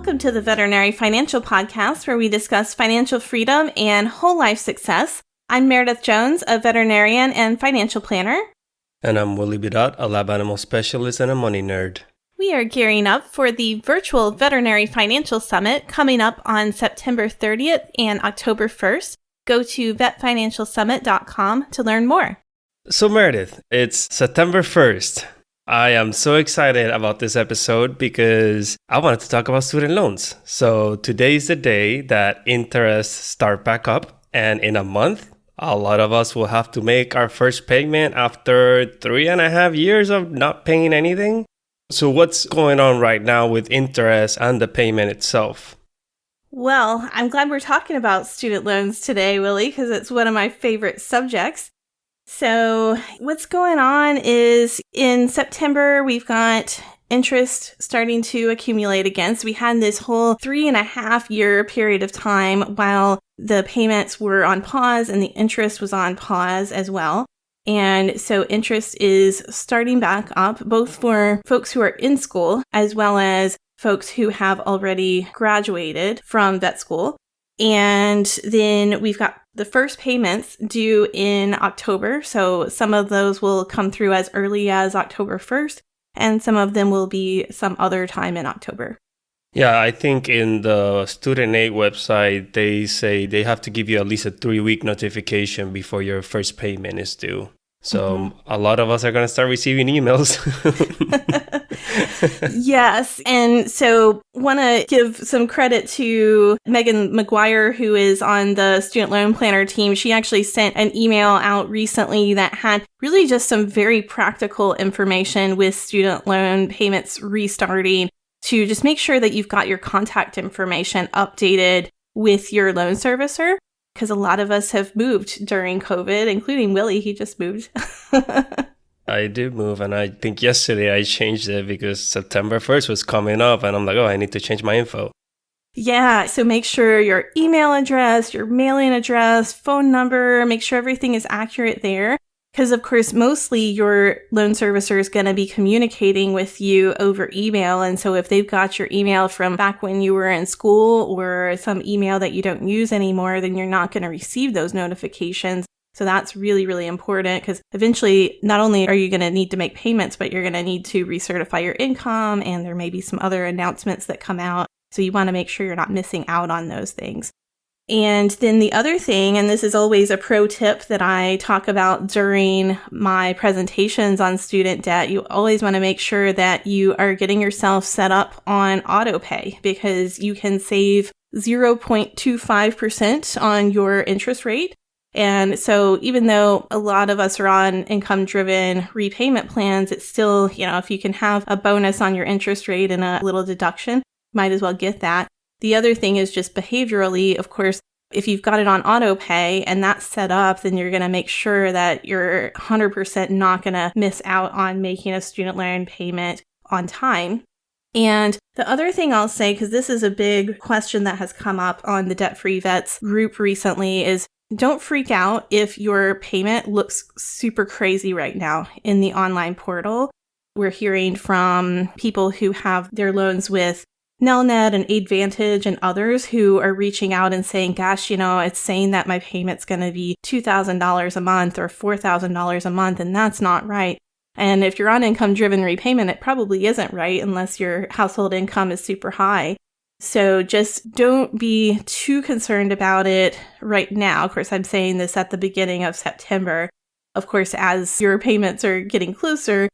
Welcome to the Veterinary Financial Podcast, where we discuss financial freedom and whole life success. I'm Meredith Jones, a veterinarian and financial planner. And I'm Willie Bidat, a lab animal specialist and a money nerd. We are gearing up for the virtual Veterinary Financial Summit coming up on September 30th and October 1st. Go to vetfinancialsummit.com to learn more. So Meredith, it's September 1st. I am so excited about this episode because I wanted to talk about student loans. So today's the day that interests start back up. And in a month, a lot of us will have to make our first payment after 3.5 years of not paying anything. So what's going on right now with interest and the payment itself? Well, I'm glad we're talking about student loans today, Willie, because it's one of my favorite subjects. So what's going on is in September, we've got interest starting to accumulate again. So we had this whole 3.5-year period of time while the payments were on pause and the interest was on pause as well. And so interest is starting back up, both for folks who are in school as well as folks who have already graduated from vet school. And then we've got the first payments due in October. So some of those will come through as early as October 1st, and some of them will be some other time in October. Yeah, I think in the Student Aid website, they say they have to give you at least a 3-week notification before your first payment is due. So a lot of us are going to start receiving emails. Yes. And so want to give some credit to Megan McGuire, who is on the Student Loan Planner team. She actually sent an email out recently that had really just some very practical information with student loan payments restarting to just make sure that you've got your contact information updated with your loan servicer. Because a lot of us have moved during COVID, including Willie. He just moved. I did move, and I think yesterday I changed it because September 1st was coming up, and I'm like, oh, I need to change my info. Yeah, so make sure your email address, your mailing address, phone number, make sure everything is accurate there. Because, of course, mostly your loan servicer is going to be communicating with you over email. And so if they've got your email from back when you were in school or some email that you don't use anymore, then you're not going to receive those notifications. So that's really, really important because eventually not only are you going to need to make payments, but you're going to need to recertify your income, and there may be some other announcements that come out. So you want to make sure you're not missing out on those things. And then the other thing, and this is always a pro tip that I talk about during my presentations on student debt, you always want to make sure that you are getting yourself set up on auto pay because you can save 0.25% on your interest rate. And so even though a lot of us are on income-driven repayment plans, it's still, if you can have a bonus on your interest rate and a little deduction, might as well get that. The other thing is just behaviorally, of course, if you've got it on auto pay and that's set up, then you're going to make sure that you're 100% not going to miss out on making a student loan payment on time. And the other thing I'll say, because this is a big question that has come up on the Debt Free Vets group recently, is don't freak out if your payment looks super crazy right now in the online portal. We're hearing from people who have their loans with Nelnet and Aidvantage and others who are reaching out and saying, gosh, it's saying that my payment's going to be $2,000 a month or $4,000 a month, and that's not right. And if you're on income-driven repayment, it probably isn't right unless your household income is super high. So just don't be too concerned about it right now. Of course, I'm saying this at the beginning of September. Of course, as your payments are getting closer,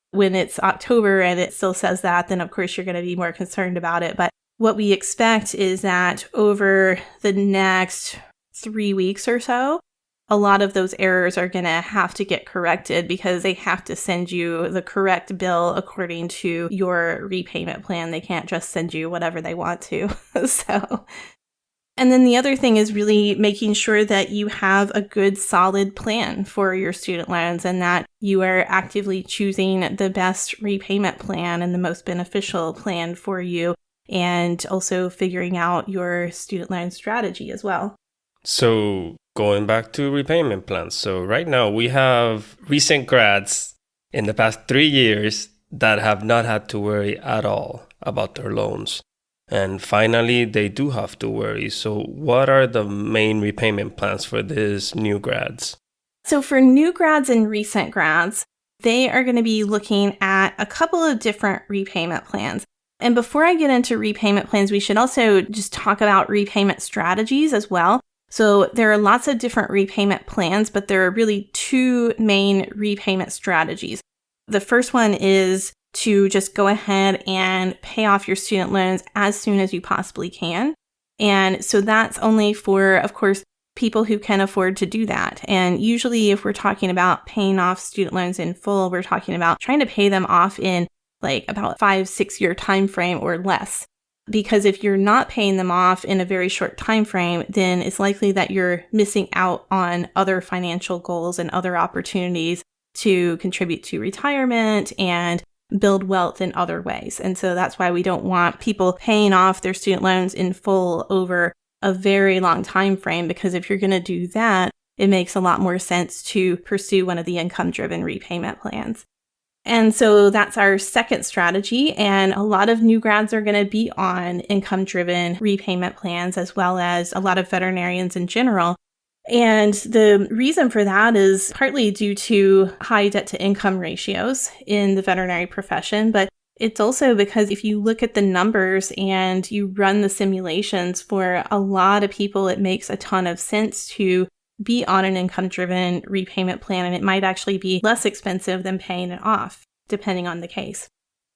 when it's October and it still says that, then of course you're going to be more concerned about it. But what we expect is that over the next 3 weeks or so, a lot of those errors are going to have to get corrected because they have to send you the correct bill according to your repayment plan. They can't just send you whatever they want to. And then the other thing is really making sure that you have a good, solid plan for your student loans and that you are actively choosing the best repayment plan and the most beneficial plan for you, and also figuring out your student loan strategy as well. So going back to repayment plans. So right now we have recent grads in the past 3 years that have not had to worry at all about their loans. And finally, they do have to worry. So what are the main repayment plans for these new grads? So for new grads and recent grads, they are going to be looking at a couple of different repayment plans. And before I get into repayment plans, we should also just talk about repayment strategies as well. So there are lots of different repayment plans, but there are really two main repayment strategies. The first one is to just go ahead and pay off your student loans as soon as you possibly can. And so that's only for, of course, people who can afford to do that. And usually if we're talking about paying off student loans in full, we're talking about trying to pay them off in like about 5-6 year time frame or less. Because if you're not paying them off in a very short time frame, then it's likely that you're missing out on other financial goals and other opportunities to contribute to retirement and build wealth in other ways. And so that's why we don't want people paying off their student loans in full over a very long time frame, because if you're going to do that, it makes a lot more sense to pursue one of the income-driven repayment plans. And so that's our second strategy. And a lot of new grads are going to be on income-driven repayment plans, as well as a lot of veterinarians in general. And the reason for that is partly due to high debt-to-income ratios in the veterinary profession, but it's also because if you look at the numbers and you run the simulations, for a lot of people, it makes a ton of sense to be on an income-driven repayment plan, and it might actually be less expensive than paying it off, depending on the case.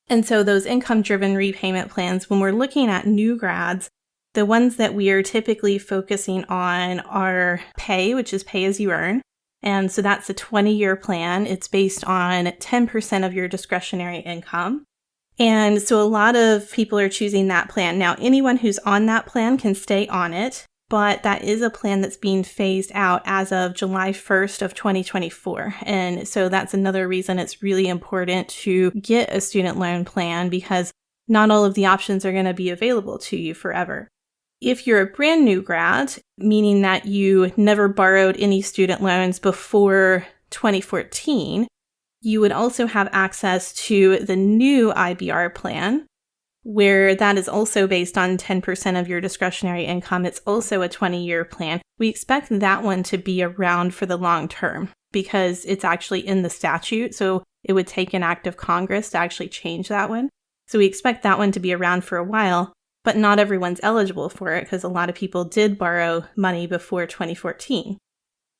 And so those income-driven repayment plans, when we're looking at new grads, the ones that we are typically focusing on are pay, which is pay as you earn. And so that's a 20-year plan. It's based on 10% of your discretionary income. And so a lot of people are choosing that plan. Now, anyone who's on that plan can stay on it, but that is a plan that's being phased out as of July 1st of 2024. And so that's another reason it's really important to get a student loan plan, because not all of the options are going to be available to you forever. If you're a brand new grad, meaning that you never borrowed any student loans before 2014, you would also have access to the new IBR plan, where that is also based on 10% of your discretionary income. It's also a 20-year plan. We expect that one to be around for the long term because it's actually in the statute. So it would take an act of Congress to actually change that one. So we expect that one to be around for a while, but not everyone's eligible for it because a lot of people did borrow money before 2014.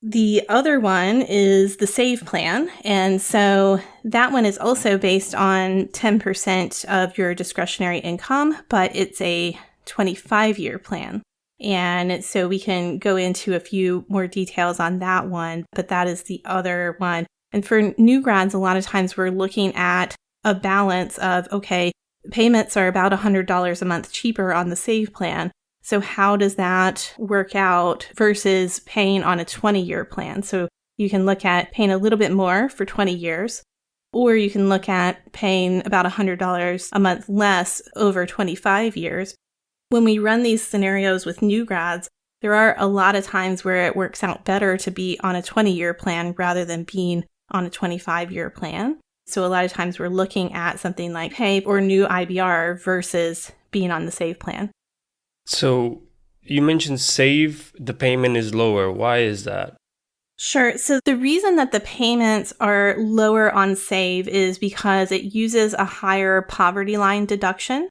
The other one is the SAVE plan. And so that one is also based on 10% of your discretionary income, but it's a 25-year plan. And so we can go into a few more details on that one, but that is the other one. And for new grads, a lot of times we're looking at a balance of, okay, payments are about $100 a month cheaper on the SAVE plan. So how does that work out versus paying on a 20-year plan? So you can look at paying a little bit more for 20 years, or you can look at paying about $100 a month less over 25 years. When we run these scenarios with new grads, there are a lot of times where it works out better to be on a 20-year plan rather than being on a 25-year plan. So a lot of times we're looking at something like pay or new IBR versus being on the SAVE plan. So you mentioned SAVE, the payment is lower. Why is that? Sure. So the reason that the payments are lower on SAVE is because it uses a higher poverty line deduction.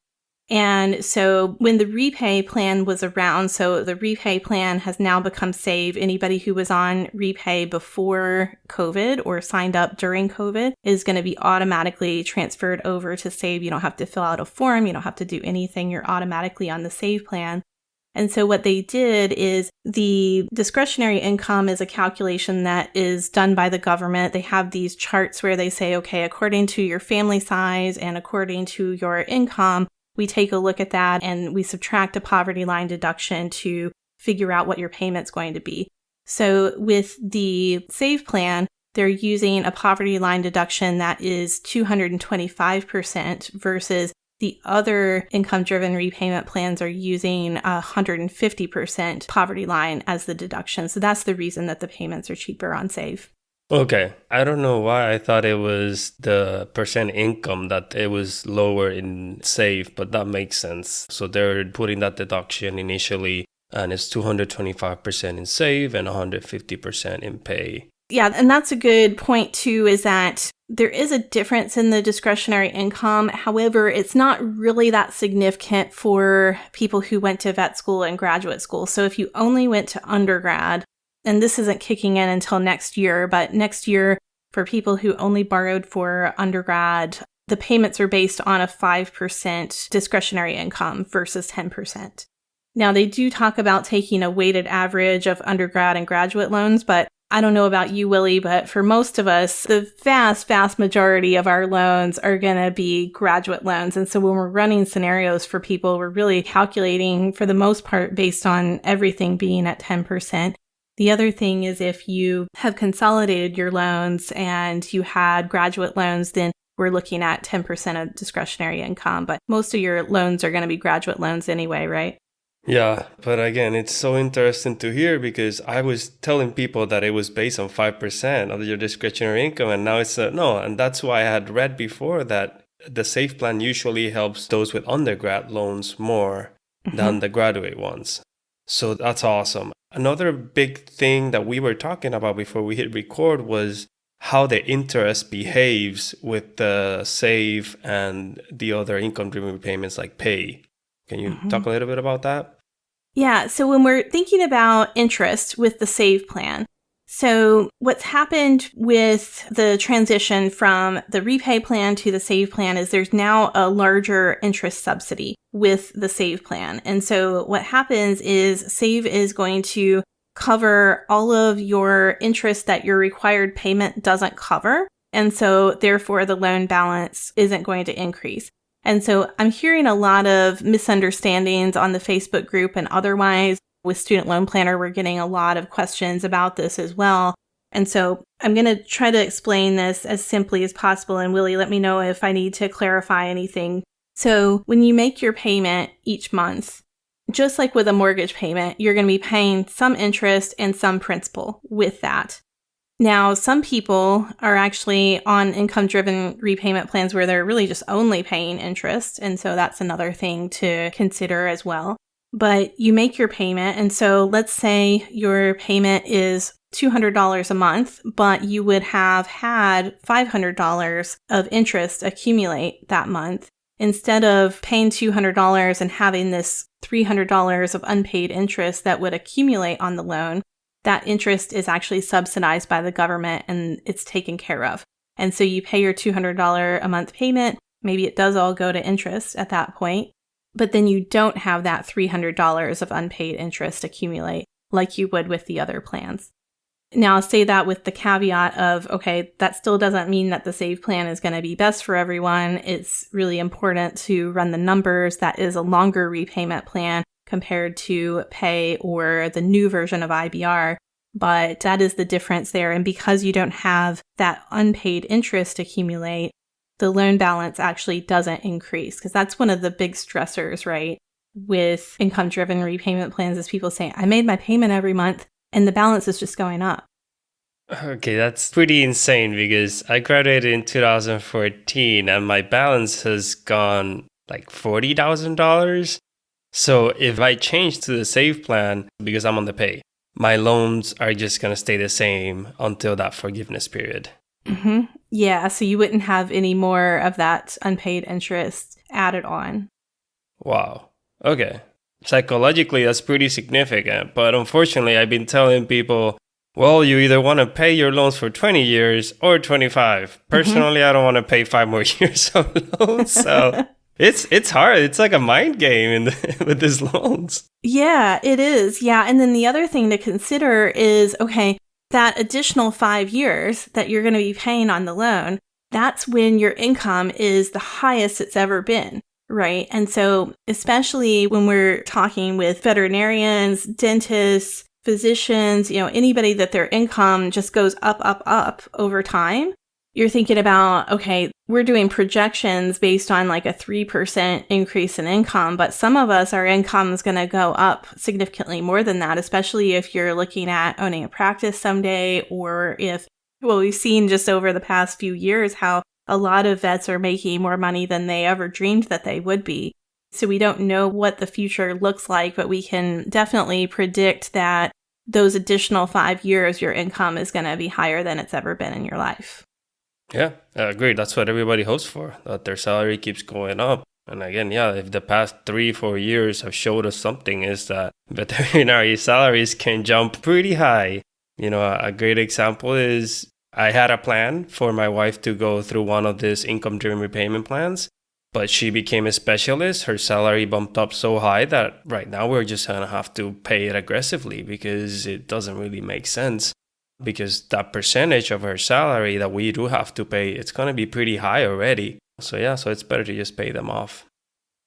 And so when the Repay plan was around, so the Repay plan has now become SAVE. Anybody who was on Repay before COVID or signed up during COVID is going to be automatically transferred over to SAVE. You don't have to fill out a form. You don't have to do anything. You're automatically on the SAVE plan. And so what they did is the discretionary income is a calculation that is done by the government. They have these charts where they say, okay, according to your family size and according to your income, we take a look at that and we subtract a poverty line deduction to figure out what your payment's going to be. So with the SAVE plan, they're using a poverty line deduction that is 225% versus the other income-driven repayment plans are using 150% poverty line as the deduction. So that's the reason that the payments are cheaper on SAVE. Okay. I don't know why I thought it was the percent income that it was lower in save, but that makes sense. So they're putting that deduction initially, and it's 225% in save and 150% in pay. Yeah, and that's a good point too, is that there is a difference in the discretionary income. However, it's not really that significant for people who went to vet school and graduate school. So if you only went to undergrad, and this isn't kicking in until next year, but next year for people who only borrowed for undergrad, the payments are based on a 5% discretionary income versus 10%. Now, they do talk about taking a weighted average of undergrad and graduate loans, but I don't know about you, Willie, but for most of us, the vast majority of our loans are going to be graduate loans. And so when we're running scenarios for people, we're really calculating for the most part based on everything being at 10%. The other thing is if you have consolidated your loans and you had graduate loans, then we're looking at 10% of discretionary income. But most of your loans are going to be graduate loans anyway, right? Yeah, but again, it's so interesting to hear because I was telling people that it was based on 5% of your discretionary income, and now it's no. And that's why I had read before that the SAFE plan usually helps those with undergrad loans more than the graduate ones. So that's awesome. Another big thing that we were talking about before we hit record was how the interest behaves with the SAVE and the other income-driven repayments like pay. Can you talk a little bit about that? Yeah, so when we're thinking about interest with the SAVE plan, so what's happened with the transition from the repay plan to the SAVE plan is there's now a larger interest subsidy with the SAVE plan. And so what happens is SAVE is going to cover all of your interest that your required payment doesn't cover. And so therefore the loan balance isn't going to increase. And so I'm hearing a lot of misunderstandings on the Facebook group and otherwise. With Student Loan Planner, we're getting a lot of questions about this as well. And so I'm going to try to explain this as simply as possible. And Willie, let me know if I need to clarify anything. So when you make your payment each month, just like with a mortgage payment, you're going to be paying some interest and some principal with that. Now, some people are actually on income-driven repayment plans where they're really just only paying interest. And so that's another thing to consider as well. But you make your payment. And so let's say your payment is $200 a month, but you would have had $500 of interest accumulate that month. Instead of paying $200 and having this $300 of unpaid interest that would accumulate on the loan, that interest is actually subsidized by the government and it's taken care of. And so you pay your $200 a month payment. Maybe it does all go to interest at that point, but then you don't have that $300 of unpaid interest accumulate like you would with the other plans. Now, I'll say that with the caveat of, okay, that still doesn't mean that the SAVE plan is going to be best for everyone. It's really important to run the numbers. That is a longer repayment plan compared to pay or the new version of IBR. But that is the difference there. And because you don't have that unpaid interest accumulate, the loan balance actually doesn't increase, because that's one of the big stressors, right? With income-driven repayment plans is people saying, I made my payment every month and the balance is just going up. Okay, that's pretty insane because I graduated in 2014 and my balance has gone like $40,000. So if I change to the SAVE plan because I'm on the pay, my loans are just going to stay the same until that forgiveness period. Yeah, so you wouldn't have any more of that unpaid interest added on. Wow. Okay. Psychologically, that's pretty significant. But unfortunately, I've been telling people, well, you either want to pay your loans for 20 years or 25. Personally, I don't want to pay 5 more years of loans. So it's hard. It's like a mind game with these loans. Yeah, it is. Yeah. And then the other thing to consider is, okay, that additional 5 years that you're going to be paying on the loan, that's when your income is the highest it's ever been. Right. And so especially when we're talking with veterinarians, dentists, physicians, anybody that their income just goes up over time, you're thinking about, okay, we're doing projections based on like a 3% increase in income, but some of us, our income is going to go up significantly more than that, especially if you're looking at owning a practice someday, or if Well, we've seen just over the past few years how a lot of vets are making more money than they ever dreamed that they would be. So we don't know what the future looks like, but we can definitely predict that those additional 5 years, your income is going to be higher than it's ever been in your life. Yeah, I agree. That's what everybody hopes for, that their salary keeps going up. And again, yeah, if the past 3-4 years have showed us something, is that veterinary salaries can jump pretty high. A great example is I had a plan for my wife to go through one of these income-driven repayment plans, but she became a specialist. Her salary bumped up so high that right now we're just going to have to pay it aggressively because it doesn't really make sense. Because that percentage of her salary that we do have to pay, it's going to be pretty high already. So it's better to just pay them off.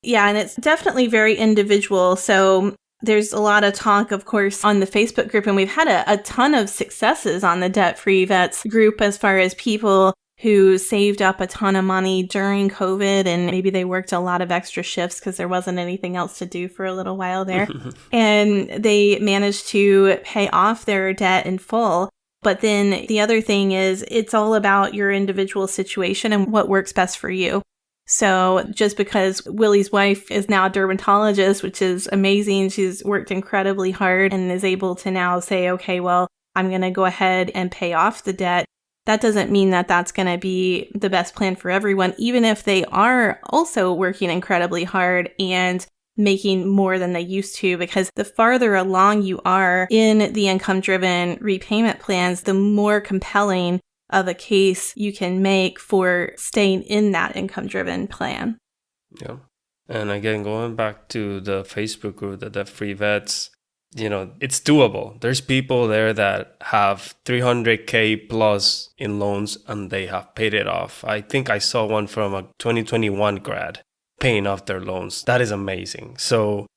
Yeah, and it's definitely very individual. So there's a lot of talk, of course, on the Facebook group, and we've had a ton of successes on the Debt-Free Vets group as far as people who saved up a ton of money during COVID, and maybe they worked a lot of extra shifts because there wasn't anything else to do for a little while there. And they managed to pay off their debt in full. But then the other thing is it's all about your individual situation and what works best for you. So just because Willie's wife is now a dermatologist, which is amazing, she's worked incredibly hard and is able to now say, okay, well, I'm going to go ahead and pay off the debt. That doesn't mean that that's going to be the best plan for everyone, even if they are also working incredibly hard and making more than they used to, because the farther along you are in the income-driven repayment plans, the more compelling of a case you can make for staying in that income-driven plan. Yeah. And again, going back to the Facebook group, the Debt-Free Vets, it's doable. There's people there that have $300K plus in loans and they have paid it off. I think I saw one from a 2021 grad paying off their loans. That is amazing. So,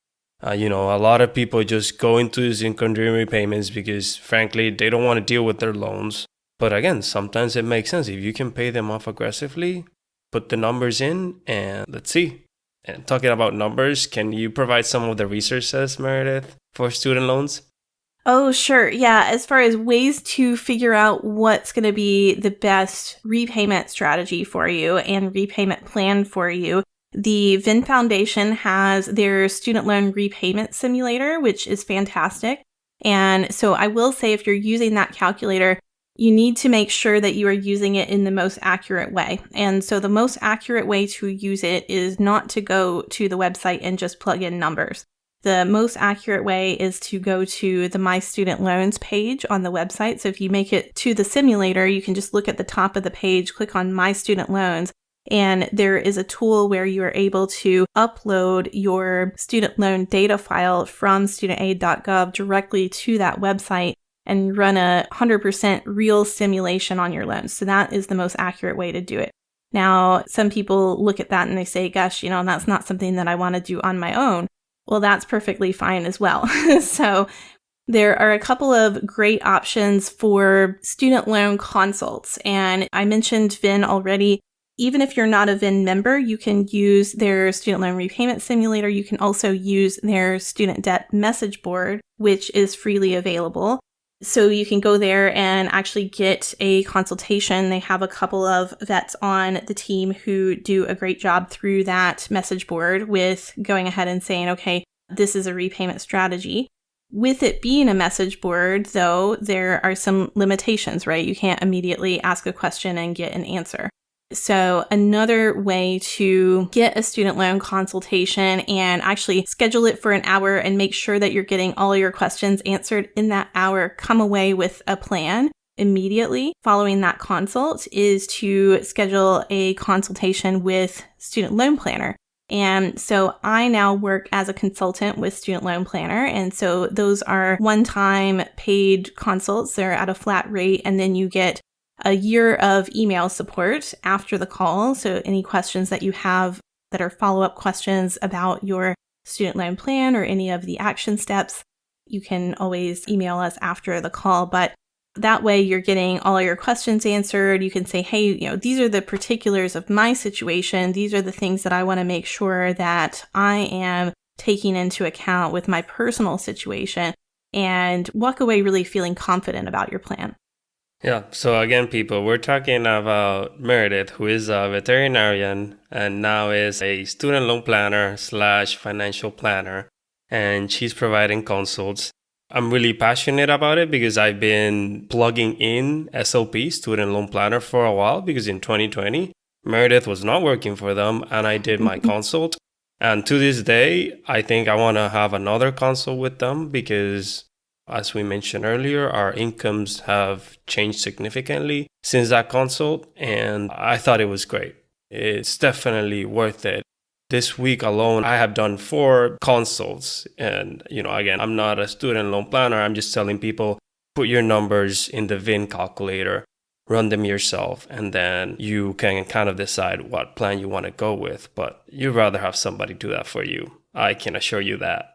a lot of people just go into these income-driven repayments because, frankly, they don't want to deal with their loans. But again, sometimes it makes sense. If you can pay them off aggressively, put the numbers in, and let's see. And talking about numbers, can you provide some of the research says, Meredith, for student loans? Oh, sure. Yeah. As far as ways to figure out what's going to be the best repayment strategy for you and repayment plan for you, the VIN Foundation has their student loan repayment simulator, which is fantastic. And so I will say, if you're using that calculator, you need to make sure that you are using it in the most accurate way. And so the most accurate way to use it is not to go to the website and just plug in numbers. The most accurate way is to go to the My Student Loans page on the website. So if you make it to the simulator, you can just look at the top of the page, click on My Student Loans, and there is a tool where you are able to upload your student loan data file from studentaid.gov directly to that website and run a 100% real simulation on your loans. So that is the most accurate way to do it. Now, some people look at that and they say, gosh, that's not something that I want to do on my own. Well, that's perfectly fine as well. So there are a couple of great options for student loan consults. And I mentioned VIN already. Even if you're not a VIN member, you can use their student loan repayment simulator. You can also use their student debt message board, which is freely available. So you can go there and actually get a consultation. They have a couple of vets on the team who do a great job through that message board with going ahead and saying, okay, this is a repayment strategy. With it being a message board, though, there are some limitations, right? You can't immediately ask a question and get an answer. So another way to get a student loan consultation and actually schedule it for an hour and make sure that you're getting all your questions answered in that hour, come away with a plan immediately following that consult, is to schedule a consultation with Student Loan Planner. And so I now work as a consultant with Student Loan Planner. And so those are one-time paid consults. They're at a flat rate, and then you get a year of email support after the call. So any questions that you have that are follow-up questions about your student loan plan or any of the action steps, you can always email us after the call. But that way you're getting all your questions answered. You can say, hey, these are the particulars of my situation. These are the things that I want to make sure that I am taking into account with my personal situation, and walk away really feeling confident about your plan. Yeah. So again, people, we're talking about Meredith, who is a veterinarian and now is a student loan planner slash financial planner, and she's providing consults. I'm really passionate about it because I've been plugging in SLP, student loan planner, for a while because in 2020, Meredith was not working for them and I did my consult. And to this day, I think I want to have another consult with them because as we mentioned earlier, our incomes have changed significantly since that consult, and I thought it was great. It's definitely worth it. This week alone, I have done 4 consults. And, again, I'm not a student loan planner. I'm just telling people, put your numbers in the VIN calculator, run them yourself, and then you can kind of decide what plan you want to go with. But you'd rather have somebody do that for you. I can assure you that.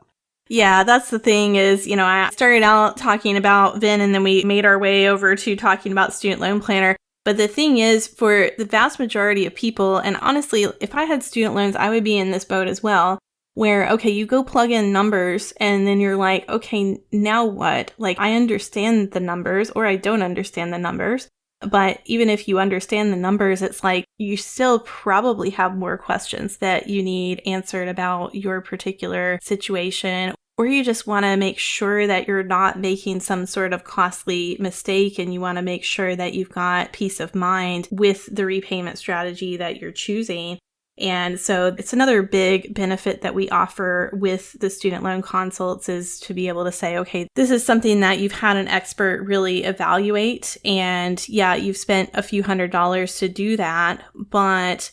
Yeah, that's the thing is, I started out talking about VIN and then we made our way over to talking about student loan planner. But the thing is, for the vast majority of people, and honestly, if I had student loans, I would be in this boat as well, where, okay, you go plug in numbers and then you're like, okay, now what? Like, I understand the numbers or I don't understand the numbers. But even if you understand the numbers, it's like you still probably have more questions that you need answered about your particular situation, or you just want to make sure that you're not making some sort of costly mistake and you want to make sure that you've got peace of mind with the repayment strategy that you're choosing. And so it's another big benefit that we offer with the student loan consults is to be able to say, okay, this is something that you've had an expert really evaluate. And yeah, you've spent a few $100s to do that, but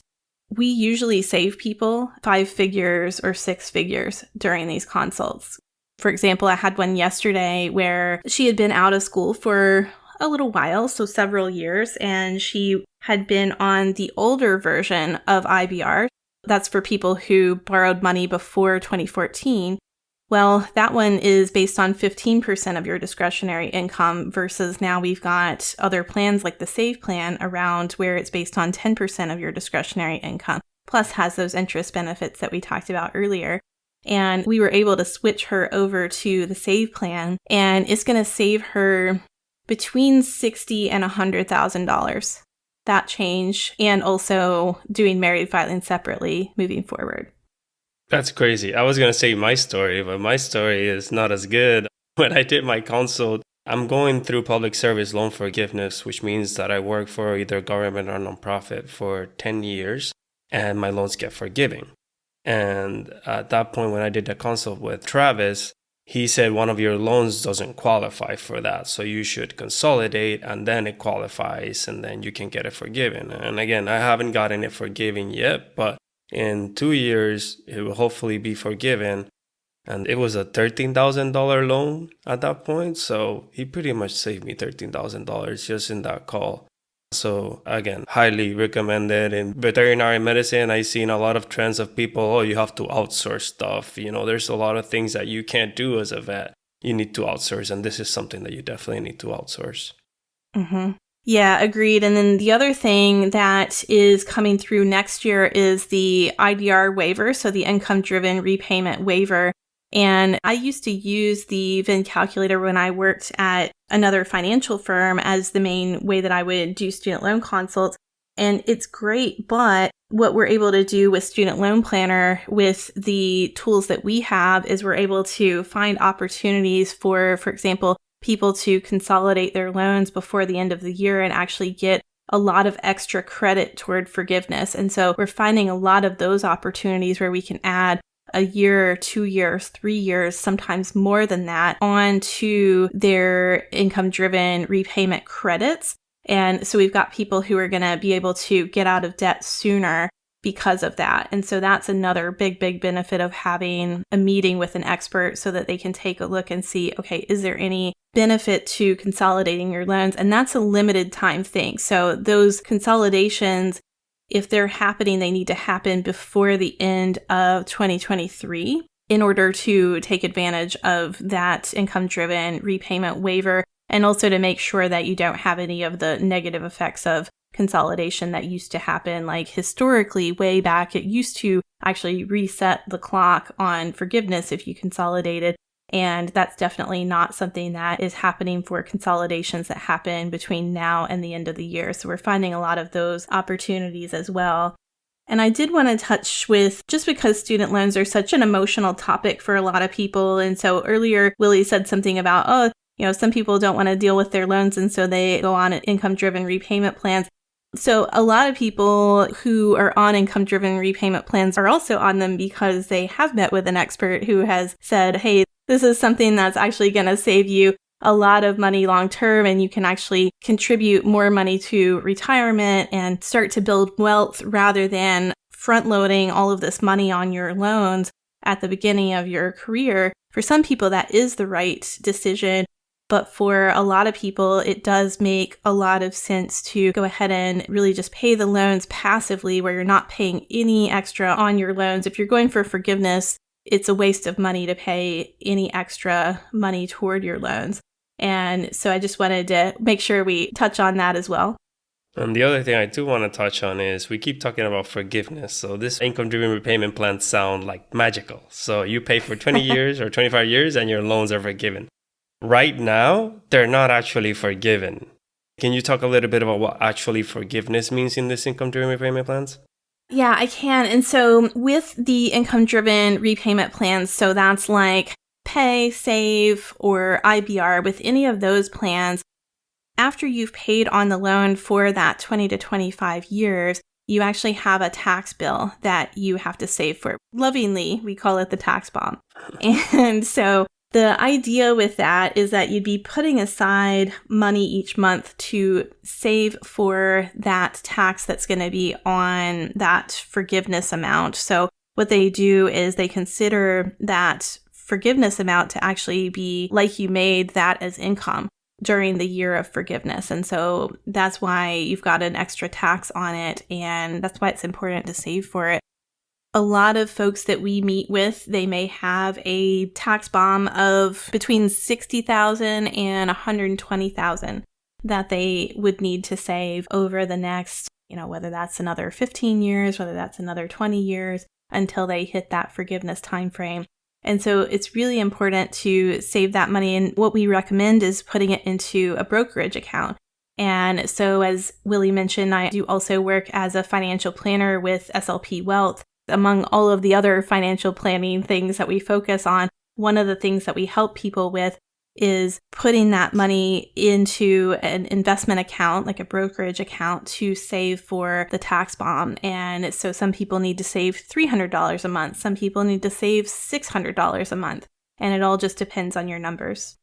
we usually save people 5 figures or 6 figures during these consults. For example, I had one yesterday where she had been out of school for a little while, so several years, and she had been on the older version of IBR. That's for people who borrowed money before 2014. Well, that one is based on 15% of your discretionary income versus now we've got other plans like the SAVE plan around where it's based on 10% of your discretionary income, plus has those interest benefits that we talked about earlier. And we were able to switch her over to the SAVE plan, and it's going to save her between $60,000 and $100,000. That change, and also doing married filing separately moving forward. That's crazy. I was going to say my story, but my story is not as good. When I did my consult, I'm going through public service loan forgiveness, which means that I work for either government or nonprofit for 10 years and my loans get forgiven. And at that point, when I did the consult with Travis, he said one of your loans doesn't qualify for that. So you should consolidate and then it qualifies and then you can get it forgiven. And again, I haven't gotten it forgiven yet, but in 2 years, it will hopefully be forgiven. And it was a $13,000 loan at that point. So he pretty much saved me $13,000 just in that call. So again, highly recommended. In veterinary medicine, I've seen a lot of trends of people, oh, you have to outsource stuff. There's a lot of things that you can't do as a vet. You need to outsource. And this is something that you definitely need to outsource. Mm-hmm. Yeah, agreed. And then the other thing that is coming through next year is the IDR waiver, so the income-driven repayment waiver. And I used to use the VIN calculator when I worked at another financial firm as the main way that I would do student loan consults. And it's great, but what we're able to do with Student Loan Planner with the tools that we have is we're able to find opportunities for example, people to consolidate their loans before the end of the year and actually get a lot of extra credit toward forgiveness. And so we're finding a lot of those opportunities where we can add a year, 2 years, 3 years, sometimes more than that, onto their income-driven repayment credits. And so we've got people who are going to be able to get out of debt sooner because of that. And so that's another big, big benefit of having a meeting with an expert so that they can take a look and see, okay, is there any benefit to consolidating your loans? And that's a limited time thing. So those consolidations, if they're happening, they need to happen before the end of 2023 in order to take advantage of that income-driven repayment waiver, and also to make sure that you don't have any of the negative effects of consolidation that used to happen. Like historically, way back, it used to actually reset the clock on forgiveness if you consolidated. And that's definitely not something that is happening for consolidations that happen between now and the end of the year. So we're finding a lot of those opportunities as well. And I did want to touch with, just because student loans are such an emotional topic for a lot of people. And so earlier, Willie said something about, some people don't want to deal with their loans, and so they go on income-driven repayment plans. So a lot of people who are on income-driven repayment plans are also on them because they have met with an expert who has said, hey, this is something that's actually going to save you a lot of money long-term, and you can actually contribute more money to retirement and start to build wealth rather than front-loading all of this money on your loans at the beginning of your career. For some people, that is the right decision. But for a lot of people, it does make a lot of sense to go ahead and really just pay the loans passively, where you're not paying any extra on your loans. If you're going for forgiveness, it's a waste of money to pay any extra money toward your loans. And so I just wanted to make sure we touch on that as well. And the other thing I do want to touch on is we keep talking about forgiveness. So this income-driven repayment plans sound like magical. So you pay for 20 years or 25 years and your loans are forgiven. Right now, they're not actually forgiven. Can you talk a little bit about what actually forgiveness means in this income-driven repayment plans? Yeah, I can. And so with the income-driven repayment plans, so that's like Pay, Save, or IBR, with any of those plans, after you've paid on the loan for that 20 to 25 years, you actually have a tax bill that you have to save for. Lovingly, we call it the tax bomb. And so the idea with that is that you'd be putting aside money each month to save for that tax that's going to be on that forgiveness amount. So what they do is they consider that forgiveness amount to actually be like you made that as income during the year of forgiveness. And so that's why you've got an extra tax on it, and that's why it's important to save for it. A lot of folks that we meet with, they may have a tax bomb of between $60,000 and $120,000 that they would need to save over the next, whether that's another 15 years, whether that's another 20 years, until they hit that forgiveness timeframe. And so it's really important to save that money. And what we recommend is putting it into a brokerage account. And so as Willie mentioned, I do also work as a financial planner with SLP Wealth. Among all of the other financial planning things that we focus on, one of the things that we help people with is putting that money into an investment account, like a brokerage account, to save for the tax bomb. And so some people need to save $300 a month. Some people need to save $600 a month. And it all just depends on your numbers.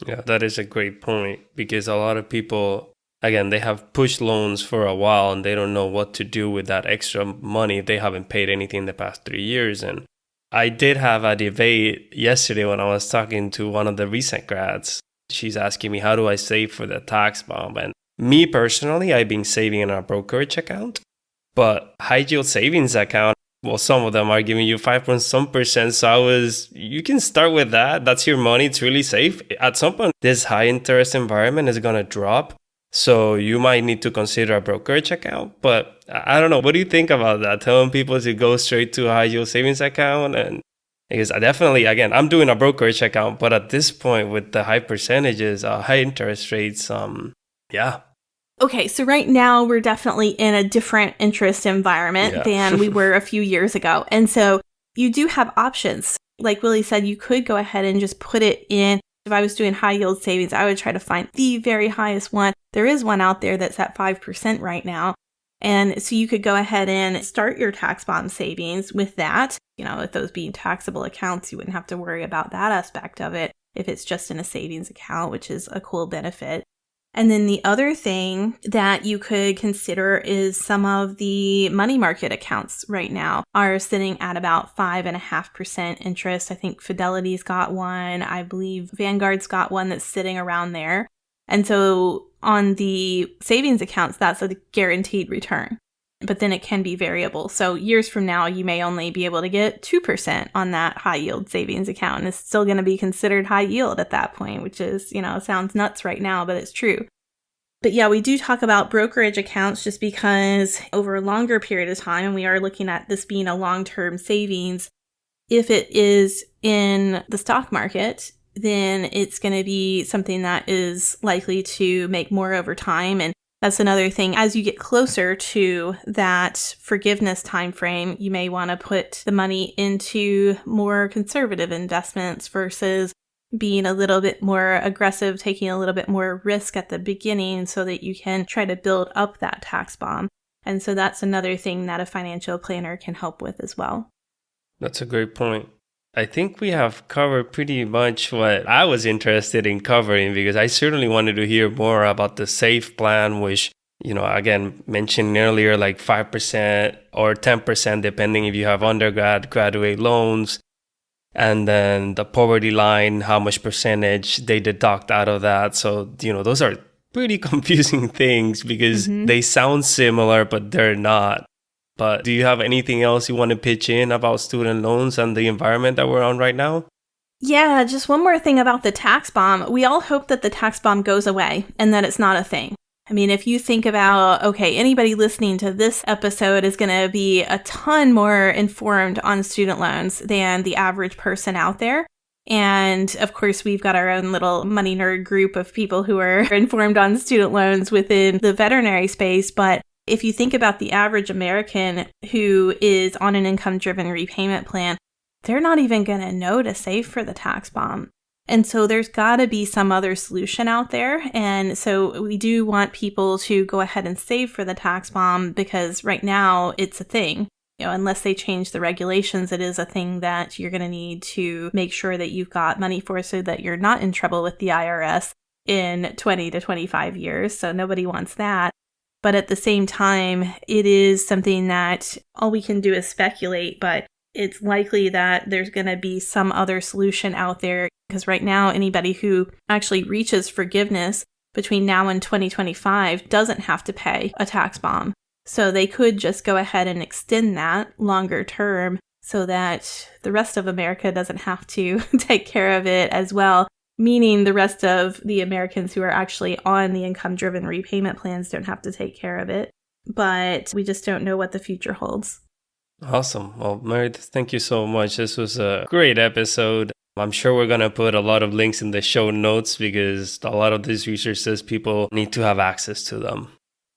Yeah, that is a great point, because a lot of people, again, they have pushed loans for a while and they don't know what to do with that extra money. They haven't paid anything in the past 3 years. And I did have a debate yesterday when I was talking to one of the recent grads. She's asking me, how do I save for the tax bomb? And me personally, I've been saving in a brokerage account, but high yield savings account, well, some of them are giving you 5% So you can start with that. That's your money. It's really safe. At some point, this high interest environment is going to drop. So you might need to consider a brokerage account, but I don't know. What do you think about that? Telling people to go straight to a high yield savings account? And because I definitely, again, I'm doing a brokerage account, but at this point with the high percentages, high interest rates, yeah. Okay, so right now we're definitely in a different interest environment than we were a few years ago. And so you do have options. Like Willie said, you could go ahead and just put it in. If I was doing high yield savings, I would try to find the very highest one. There is one out there that's at 5% right now. And so you could go ahead and start your tax bond savings with that. With those being taxable accounts, you wouldn't have to worry about that aspect of it if it's just in a savings account, which is a cool benefit. And then the other thing that you could consider is some of the money market accounts right now are sitting at about 5.5% interest. I think Fidelity's got one. I believe Vanguard's got one that's sitting around there. And so on the savings accounts, that's a guaranteed return. But then it can be variable. So years from now, you may only be able to get 2% on that high yield savings account. And it's still going to be considered high yield at that point, which is, sounds nuts right now, but it's true. But yeah, we do talk about brokerage accounts just because over a longer period of time, and we are looking at this being a long-term savings, if it is in the stock market, then it's going to be something that is likely to make more over time. And that's another thing. As you get closer to that forgiveness time frame, you may want to put the money into more conservative investments versus being a little bit more aggressive, taking a little bit more risk at the beginning so that you can try to build up that tax bomb. And so that's another thing that a financial planner can help with as well. That's a great point. I think we have covered pretty much what I was interested in covering, because I certainly wanted to hear more about the SAFE plan, which, again, mentioned earlier, like 5% or 10%, depending if you have undergrad, graduate loans. And then the poverty line, how much percentage they deduct out of that. So, those are pretty confusing things because they sound similar, but they're not. But do you have anything else you want to pitch in about student loans and the environment that we're on right now? Yeah, just one more thing about the tax bomb. We all hope that the tax bomb goes away and that it's not a thing. I mean, if you think about, okay, anybody listening to this episode is going to be a ton more informed on student loans than the average person out there. And of course, we've got our own little money nerd group of people who are informed on student loans within the veterinary space. But if you think about the average American who is on an income-driven repayment plan, they're not even going to know to save for the tax bomb. And so there's got to be some other solution out there. And so we do want people to go ahead and save for the tax bomb because right now it's a thing. Unless they change the regulations, it is a thing that you're going to need to make sure that you've got money for so that you're not in trouble with the IRS in 20 to 25 years. So nobody wants that. But at the same time, it is something that all we can do is speculate, but it's likely that there's going to be some other solution out there. Because right now, anybody who actually reaches forgiveness between now and 2025 doesn't have to pay a tax bomb. So they could just go ahead and extend that longer term so that the rest of America doesn't have to take care of it as well. Meaning the rest of the Americans who are actually on the income-driven repayment plans don't have to take care of it. But we just don't know what the future holds. Awesome. Well, Meredith, thank you so much. This was a great episode. I'm sure we're going to put a lot of links in the show notes because a lot of these resources, people need to have access to them.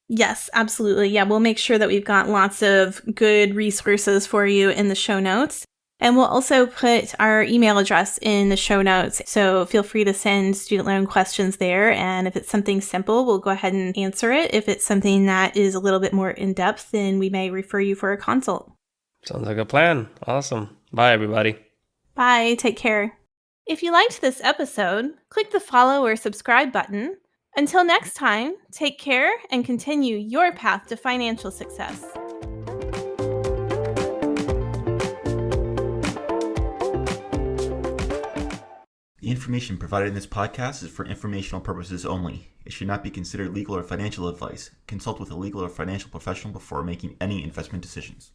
Yes, absolutely. Yeah, we'll make sure that we've got lots of good resources for you in the show notes. And we'll also put our email address in the show notes. So feel free to send student loan questions there. And if it's something simple, we'll go ahead and answer it. If it's something that is a little bit more in-depth, then we may refer you for a consult. Sounds like a plan. Awesome. Bye, everybody. Bye. Take care. If you liked this episode, click the follow or subscribe button. Until next time, take care and continue your path to financial success. The information provided in this podcast is for informational purposes only. It should not be considered legal or financial advice. Consult with a legal or financial professional before making any investment decisions.